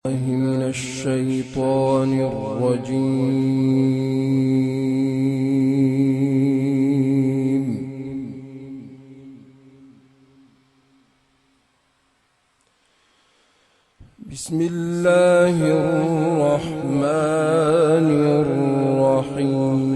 من الشيطان الرجيم. بسم الله الرحمن الرحيم.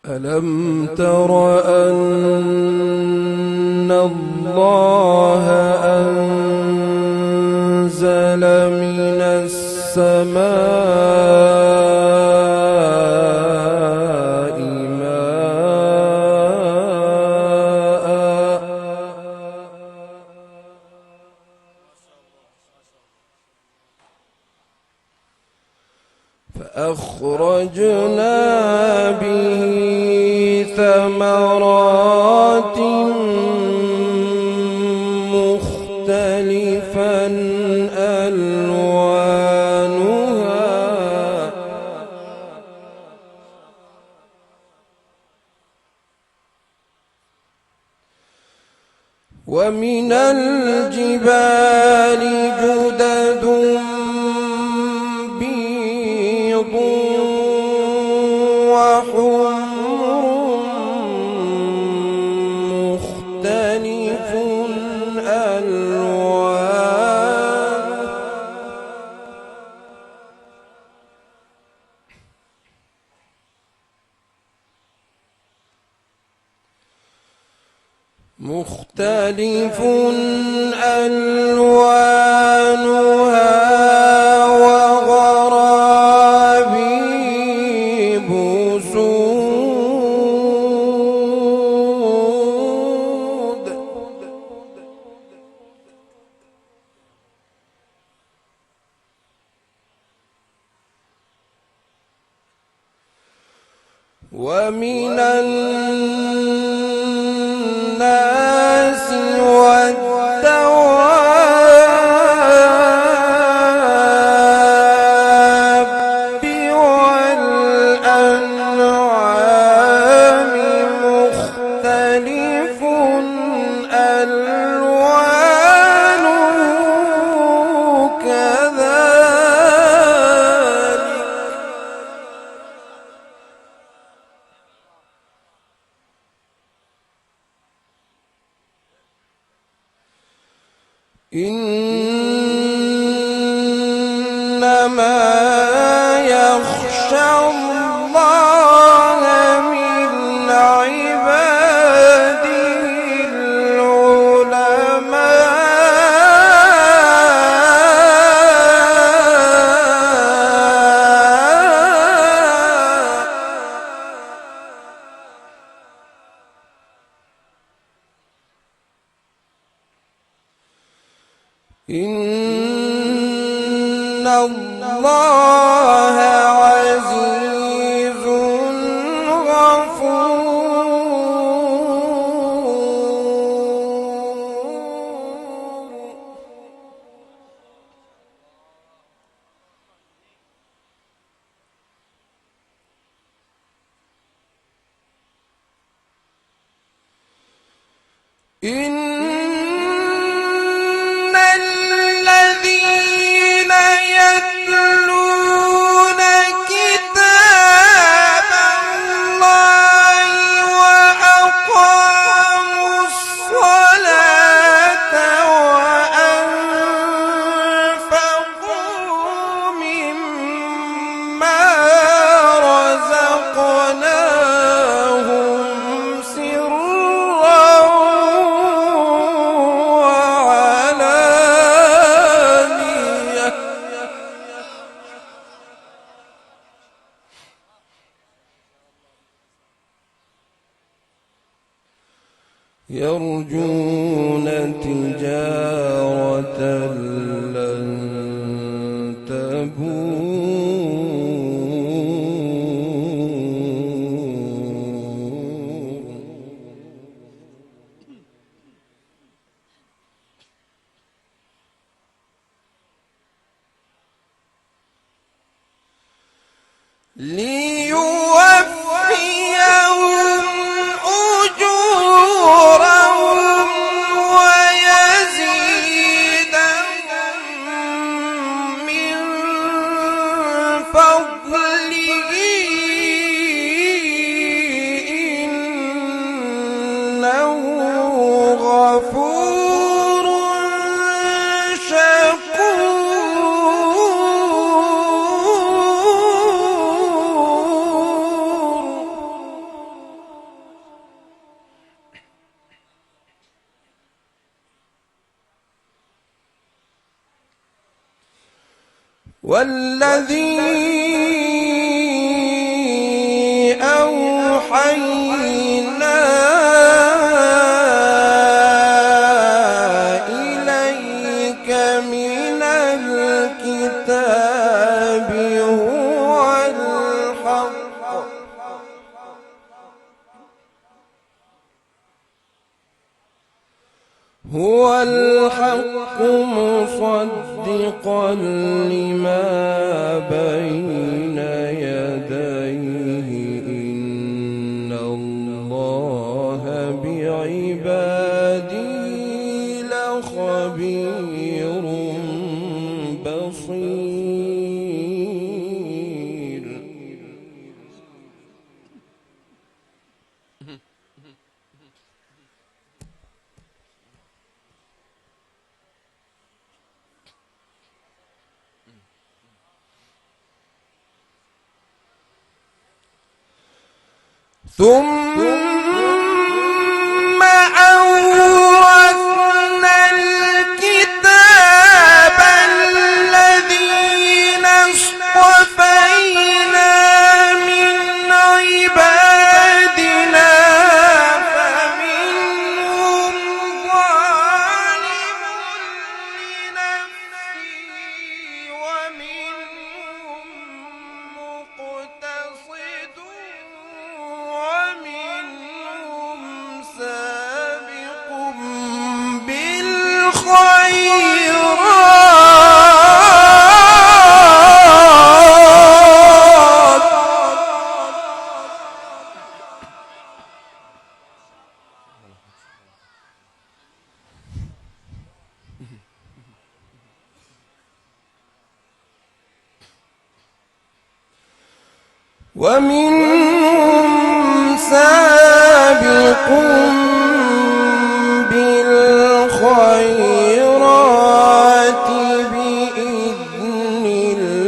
ألم تر أن الله أنزل من السماء ماء فأخرجنا به ثمرات مختلفا ألوانها ومن الجبال جدد بيض وحمر مختلف ألوانها وغرابيب سود ومن الناس والدواب والأنعام مختلف ألوانه كذلك إنما يخشى الله من عباده العلماء. إن الله عزيز غفور. الذين يتلون كتاب الله وأقاموا الصلاة وأنفقوا مما رزقناهم سرا وعلانية يرجون تجارة لن تبور. ليوافوا والذي أوحينا إليك من الكتاب هو الحق مصدقا لما بين يديه إن الله بعباده لخبير بصير. ثم أورثنا الكتاب الذين اصطفينا من عبادنا فمنهم ظالم لنفسه ومنهم مقتصد ومنهم سابق بالخيرات ومنهم سابق بالخيرات بإذن الله.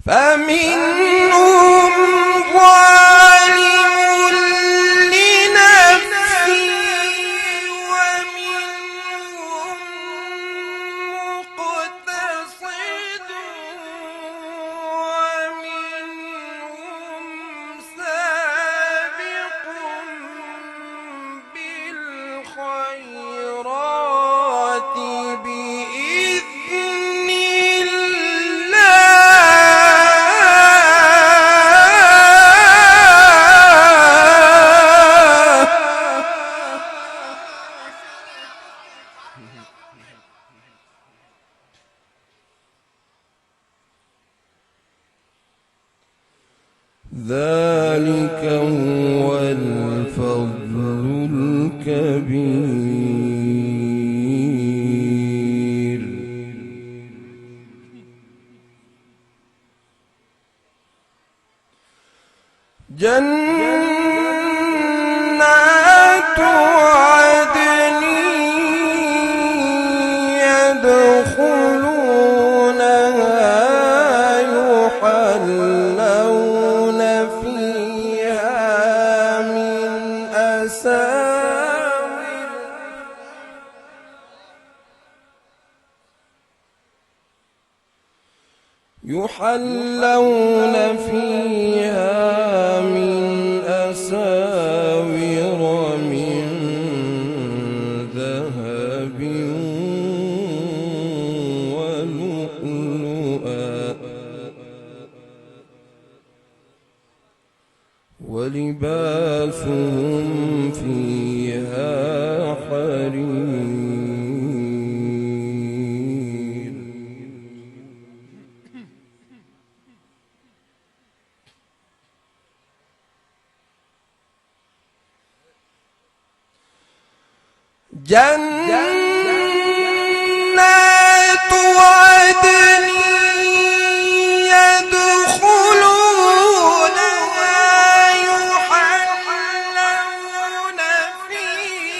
فمنهم ظالم لنفسه ومنهم مقتصد ومنهم سابق بالخيرات بإذن ذلك هو الفضل الكبير. جنات عدن يدخلونها يحلون فيها من أساور من ذهب ولؤلؤا ولباسهم فيها حرير. جنات عدن يدخلونها يحلون فيها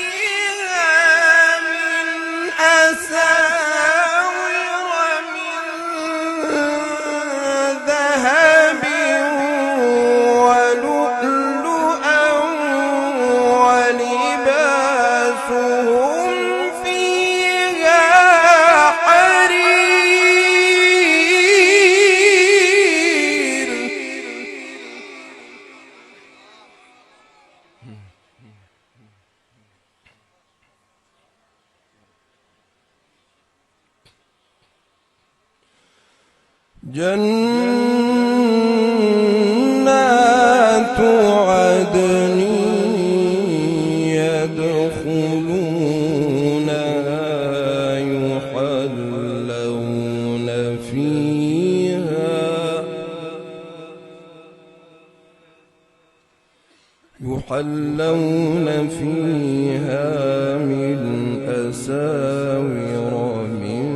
جنات عدن يدخلونها يحلون فيها من أساور من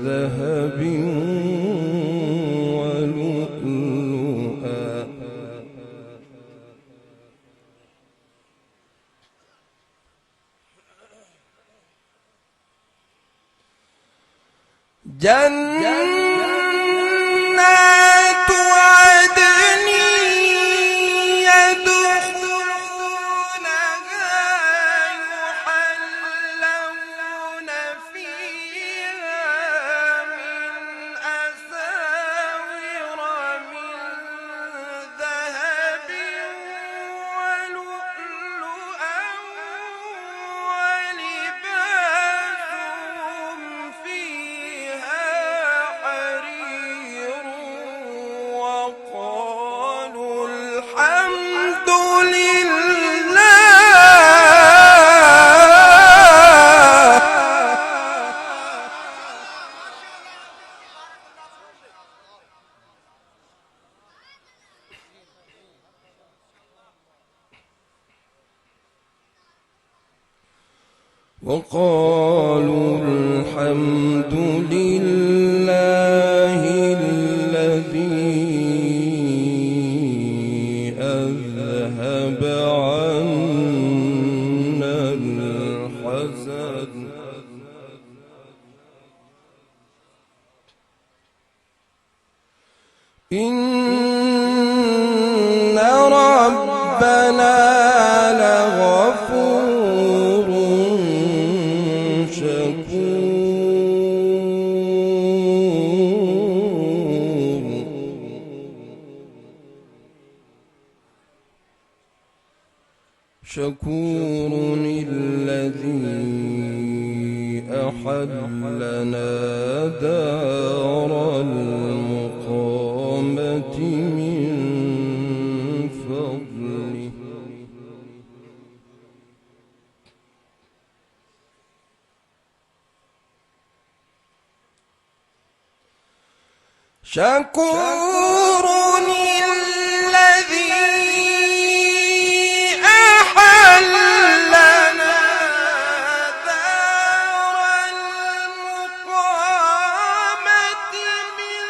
ذهب ولؤلؤا جنات عدن يدخلونها يحلون فيها من أساور من ذهب ولؤلؤا ولباسهم فيها حرير وقالوا الحمد لله وقالوا الحمد لله الذي أذهب عنا الحزن إن ربنا لغفور شكور الذي أحلنا دار المقامة من فضله شكور الذي أحلنا دار المقامة من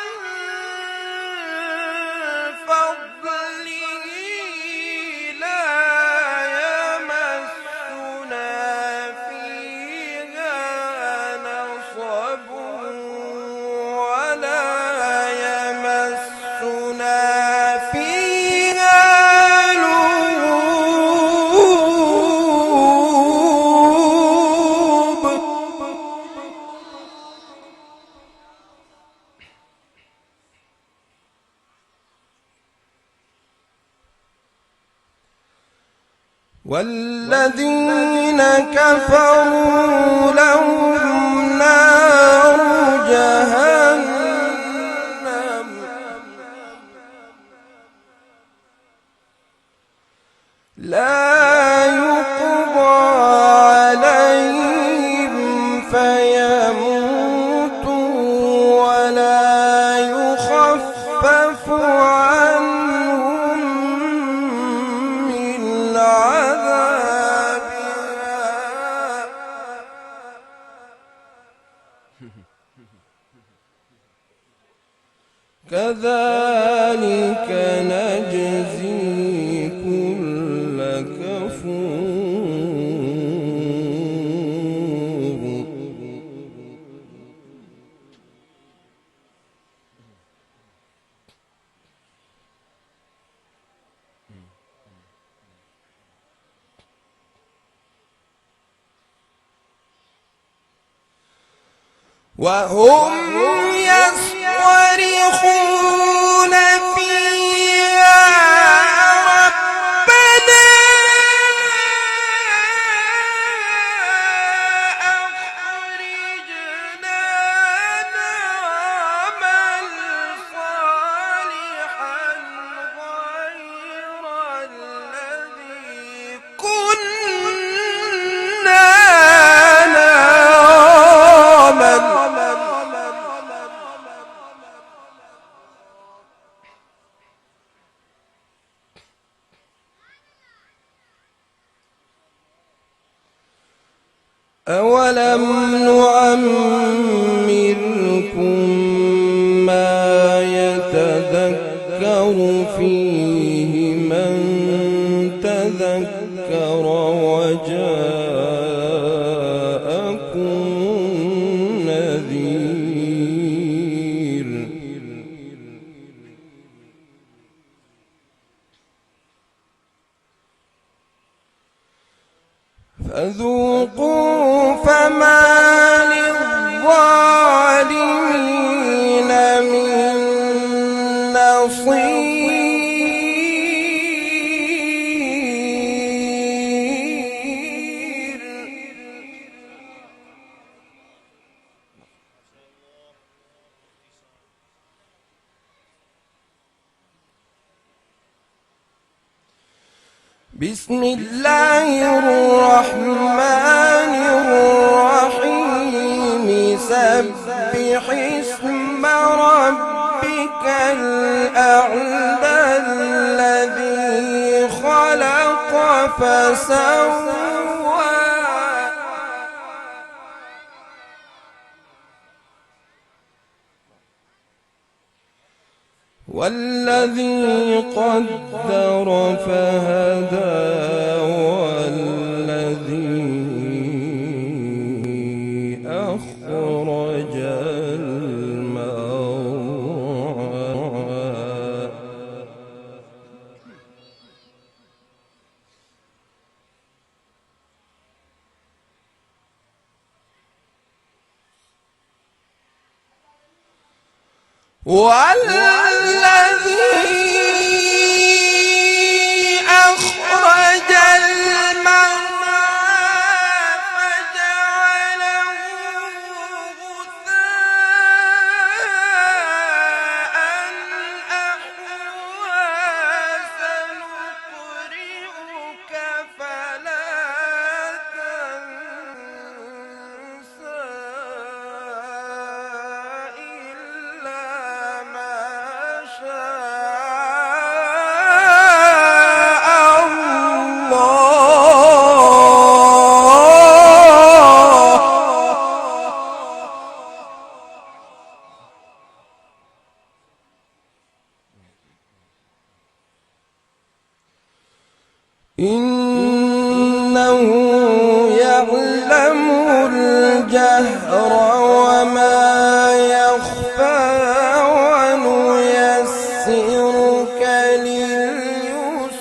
فضله لا يمسنا فيها نصب ولا يمسنا فيها لغوب والذين كفروا لهم نار جهنم لا يقضى عليهم فيموتوا ولا يخفف عنهم من عذابها كذلك نجزي كل كفور وهم يصطرخون فيها ربنا أخرجنا نعمل أولم نعمركم ما يتذكر فيه من تذكر وجاءكم النذير فذوقوا فما للظالمين من نصير بسم الله الرحمن الرحيم سبح اسم ربك الأعلى الذي خلق فسوى والذي قدر فهدى والذي أخرج المرعى والذي أخرج المرعى فجعله غثاء أحوى سنقرئك فلا تنسى إلا ما شاء إنه يعلم الجهر وما يخفى ونيسرك لليسرى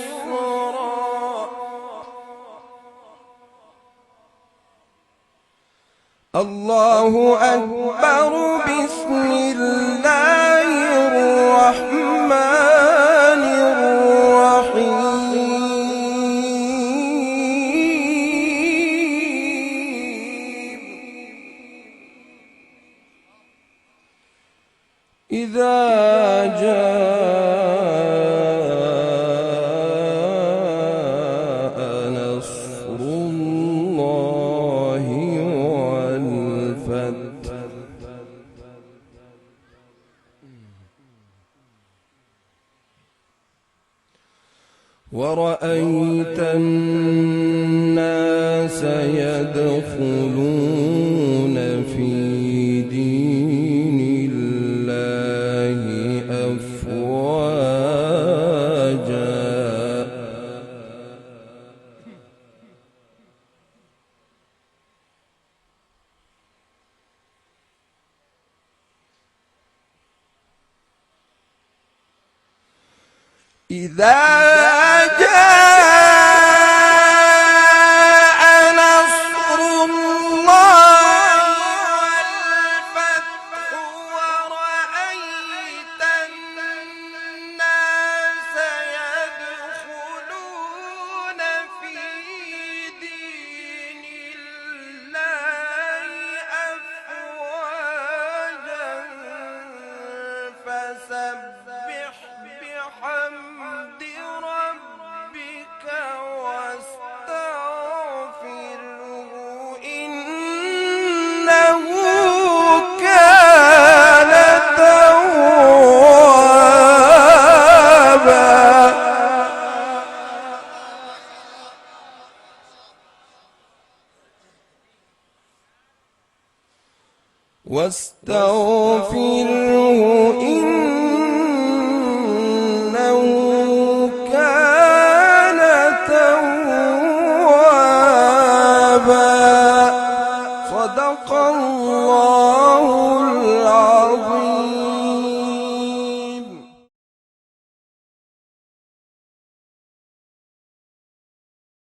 الله أكبر بسم الله الرحمن الرحيم إذا جاء نصر الله والفتح ورأيت الناس يدخلون في دين الله أفواجا إذا جاء نصر الله والفتح ورأيت الناس يدخلون في دين الله أفواجا فسبح بحمد ربك واستغفره